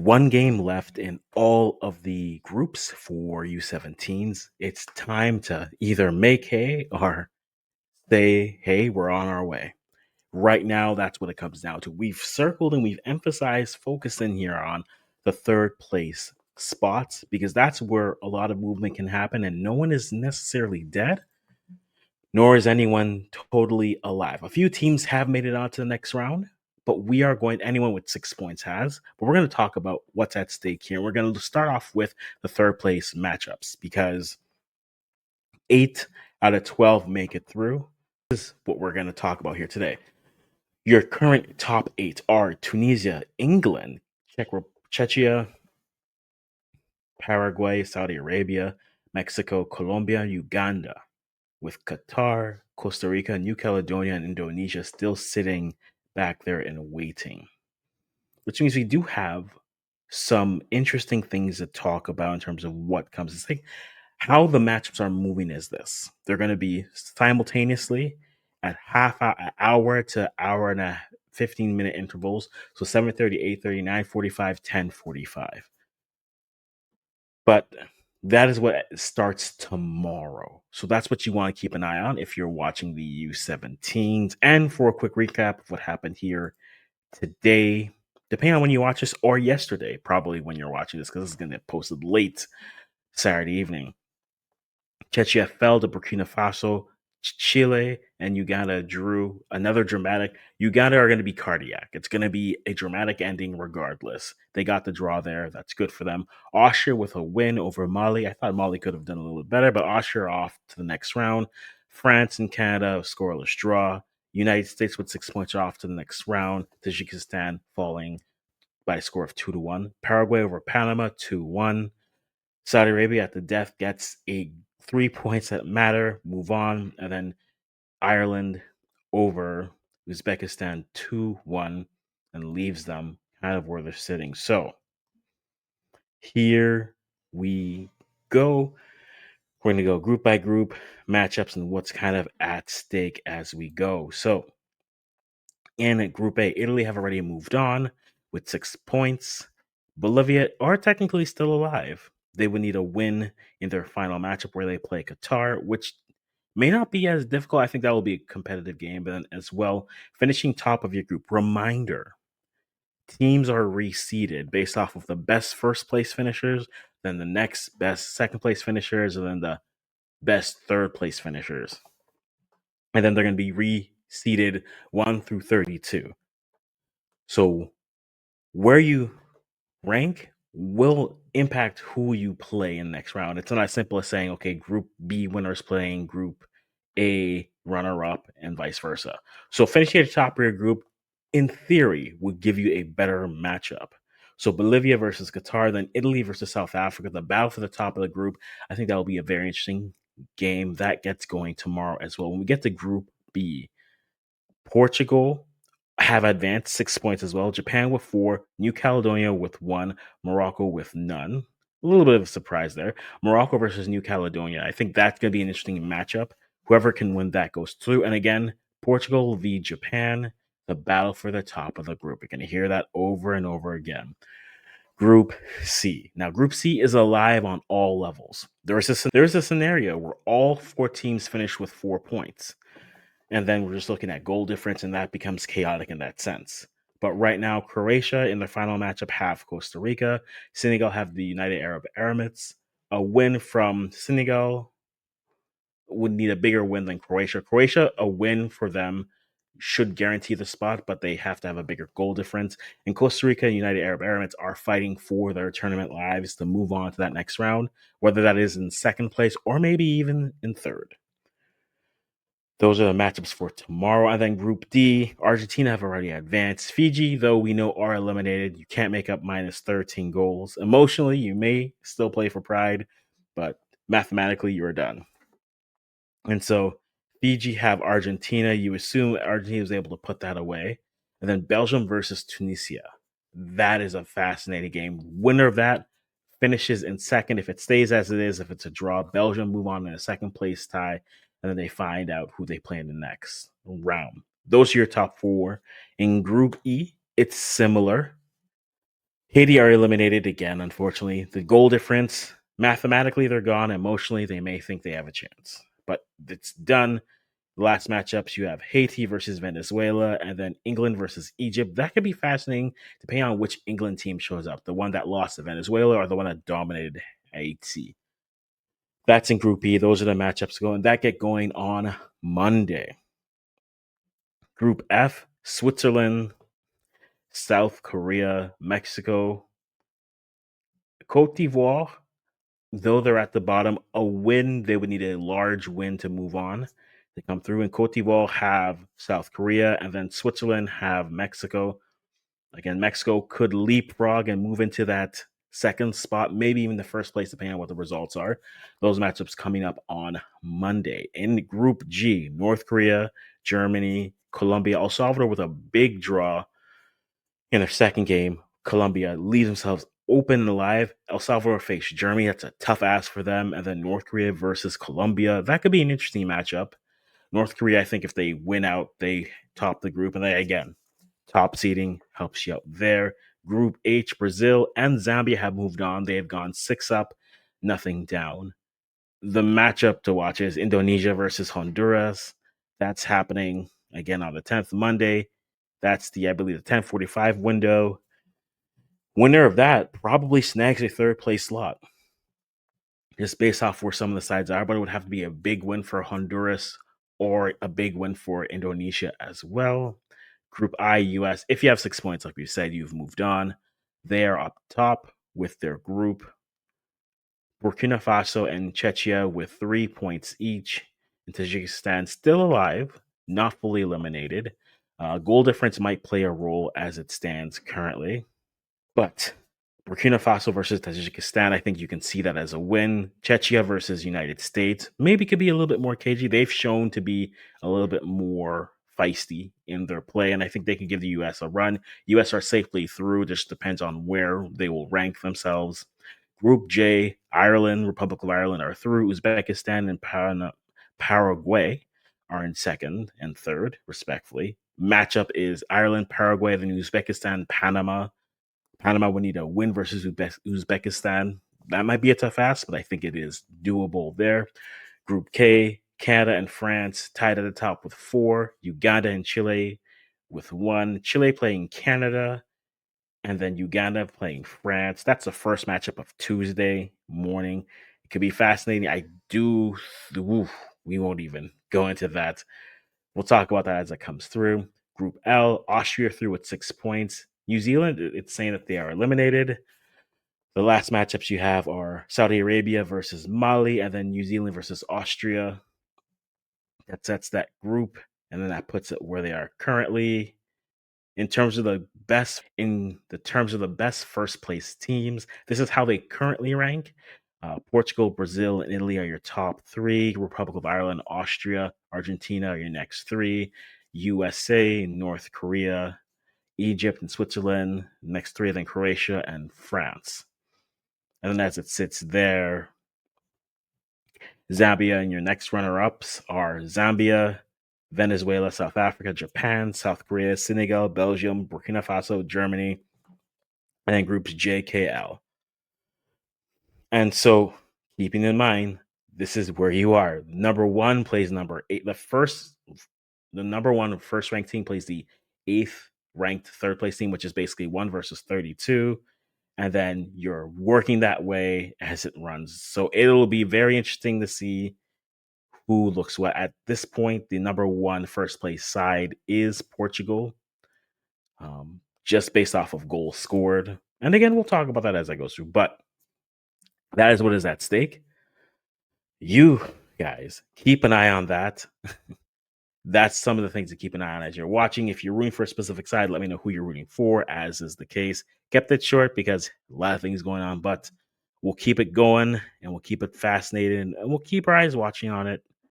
One game left in all of the groups for U17s. It's time to either make hay or say, hey, we're on our way. Right now, that's what it comes down to. We've circled and we've emphasized focusing here on the third place spots because that's where a lot of movement can happen and no one is necessarily dead, nor is anyone totally alive. A few teams have made it on to the next round, but we are going, anyone with 6 points has. But we're going to talk about what's at stake here. We're going to start off with the third place matchups because 8 out of 12 make it through. This is what we're going to talk about here today. Your current top 8 are Tunisia, England, Czechia, Paraguay, Saudi Arabia, Mexico, Colombia, Uganda, with Qatar, Costa Rica, New Caledonia, and Indonesia still sitting back there and waiting. Which means we do have some interesting things to talk about in terms of what comes. It's like how the matchups are moving is this. They're going to be simultaneously at hour to hour and a 15-minute intervals. So 7:30, 8:30, 9:45, 10:45. But that is what starts tomorrow. So that's what you want to keep an eye on if you're watching the U17s. And for a quick recap of what happened here today, depending on when you watch this, or yesterday, probably when you're watching this, because this is going to get posted late Saturday evening. Czechia fell to Burkina Faso. Chile and Uganda drew another dramatic. Uganda are going to be cardiac. It's going to be a dramatic ending regardless. They got the draw there. That's good for them. Austria with a win over Mali. I thought Mali could have done a little bit better, but Austria off to the next round. France and Canada, scoreless draw. United States with 6 points off to the next round. Tajikistan falling by a score of 2-1. Paraguay over Panama, 2-1. Saudi Arabia at the death gets 3 points that matter, move on, and then Ireland over Uzbekistan 2-1 and leaves them kind of where they're sitting. So here we go. We're going to go group by group matchups and what's kind of at stake as we go. So in Group A, Italy have already moved on with 6 points. Bolivia are technically still alive. They would need a win in their final matchup where they play Qatar, which may not be as difficult. I think that will be a competitive game, but then as well, finishing top of your group. Reminder, teams are reseeded based off of the best first place finishers, then the next best second place finishers, and then the best third place finishers. And then they're going to be reseeded 1 through 32. So where you rank will impact who you play in the next round. It's not as simple as saying, okay, Group B winners playing Group A runner up and vice versa. So finishing at the top of your group, in theory, would give you a better matchup. So Bolivia versus Qatar, then Italy versus South Africa, the battle for the top of the group. I think that will be a very interesting game that gets going tomorrow as well. When we get to Group B, Portugal have advanced 6 points as well. Japan with 4, New Caledonia with 1, Morocco with none. A little bit of a surprise there. Morocco versus New Caledonia. I think that's going to be an interesting matchup. Whoever can win that goes through. And again, Portugal v Japan, the battle for the top of the group. You're going to hear that over and over again. Group C. Now, Group C is alive on all levels. There's a scenario where all 4 teams finish with 4 points. And then we're just looking at goal difference, and that becomes chaotic in that sense. But right now, Croatia in their final matchup have Costa Rica. Senegal have the United Arab Emirates. A win from Senegal would need a bigger win than Croatia. Croatia, a win for them should guarantee the spot, but they have to have a bigger goal difference. And Costa Rica and United Arab Emirates are fighting for their tournament lives to move on to that next round, whether that is in second place or maybe even in third. Those are the matchups for tomorrow. And then Group D, Argentina have already advanced. Fiji, though we know are eliminated. You can't make up minus 13 goals. Emotionally, you may still play for pride, but mathematically, you're done. And so Fiji have Argentina. You assume Argentina was able to put that away. And then Belgium versus Tunisia. That is a fascinating game. Winner of that finishes in second. If it stays as it is, if it's a draw, Belgium move on in a second place tie, and then they find out who they play in the next round. Those are your top 4. In Group E, it's similar. Haiti are eliminated again, unfortunately. The goal difference, mathematically, they're gone. Emotionally, they may think they have a chance. But it's done. The last matchups, you have Haiti versus Venezuela, and then England versus Egypt. That could be fascinating, depending on which England team shows up. The one that lost to Venezuela or the one that dominated Haiti. That's in Group E. Those are the matchups going that get going on Monday. Group F, Switzerland, South Korea, Mexico, Cote d'Ivoire. Though they're at the bottom, a win, they would need a large win to move on to come through. And Cote d'Ivoire have South Korea, and then Switzerland have Mexico. Again, Mexico could leapfrog and move into that second spot, maybe even the first place, depending on what the results are. Those matchups coming up on Monday. In Group G, North Korea, Germany, Colombia, El Salvador with a big draw in their second game. Colombia leaves themselves open and alive. El Salvador face Germany. That's a tough ask for them. And then North Korea versus Colombia. That could be an interesting matchup. North Korea, I think if they win out, they top the group. And they, again, top seeding helps you out there. Group H, Brazil and Zambia have moved on. They have gone 6 up, nothing down. The matchup to watch is Indonesia versus Honduras. That's happening again on the 10th, Monday. That's I believe, the 10:45 window. Winner of that probably snags a third place slot, just based off where some of the sides are. But it would have to be a big win for Honduras or a big win for Indonesia as well. Group I, US. If you have 6 points, like we said, you've moved on. They are up top with their group. Burkina Faso and Czechia with 3 points each. And Tajikistan still alive, not fully eliminated. Goal difference might play a role as it stands currently. But Burkina Faso versus Tajikistan, I think you can see that as a win. Czechia versus United States maybe could be a little bit more cagey. They've shown to be a little bit more feisty in their play, and I think they can give the U.S. a run. U.S. are safely through. Just depends on where they will rank themselves. Group J, Ireland, Republic of Ireland are through. Uzbekistan and Paraguay are in second and third, respectfully. Matchup is Ireland, Paraguay, then Uzbekistan, Panama. Panama would need a win versus Uzbekistan. That might be a tough ask, but I think it is doable there. Group K, Canada and France tied at the top with 4. Uganda and Chile with 1. Chile playing Canada, and then Uganda playing France. That's the first matchup of Tuesday morning. It could be fascinating. We won't even go into that. We'll talk about that as it comes through. Group L, Austria through with 6 points. New Zealand, it's saying that they are eliminated. The last matchups you have are Saudi Arabia versus Mali, and then New Zealand versus Austria. That sets that group, and then that puts it where they are currently. In terms of the best first place teams, this is how they currently rank. Portugal, Brazil, and Italy are your top 3. Republic of Ireland, Austria, Argentina are your next 3. USA, North Korea, Egypt, and Switzerland, next 3, then Croatia and France. And then as it sits there, Zambia and your next runner-ups are Zambia, Venezuela, South Africa, Japan, South Korea, Senegal, Belgium, Burkina Faso, Germany, and then groups JKL. And so, keeping in mind, this is where you are. Number 1 plays number 8. The number 1 first ranked team plays the 8th ranked third place team, which is basically 1 versus 32. And then you're working that way as it runs. So it'll be very interesting to see who looks what. At this point, the number 1 first place side is Portugal, just based off of goals scored. And again, we'll talk about that as I go through. But that is what is at stake. You guys keep an eye on that. That's some of the things to keep an eye on as you're watching. If you're rooting for a specific side, let me know who you're rooting for, as is the case. Kept it short because a lot of things going on, but we'll keep it going and we'll keep it fascinating and we'll keep our eyes watching on it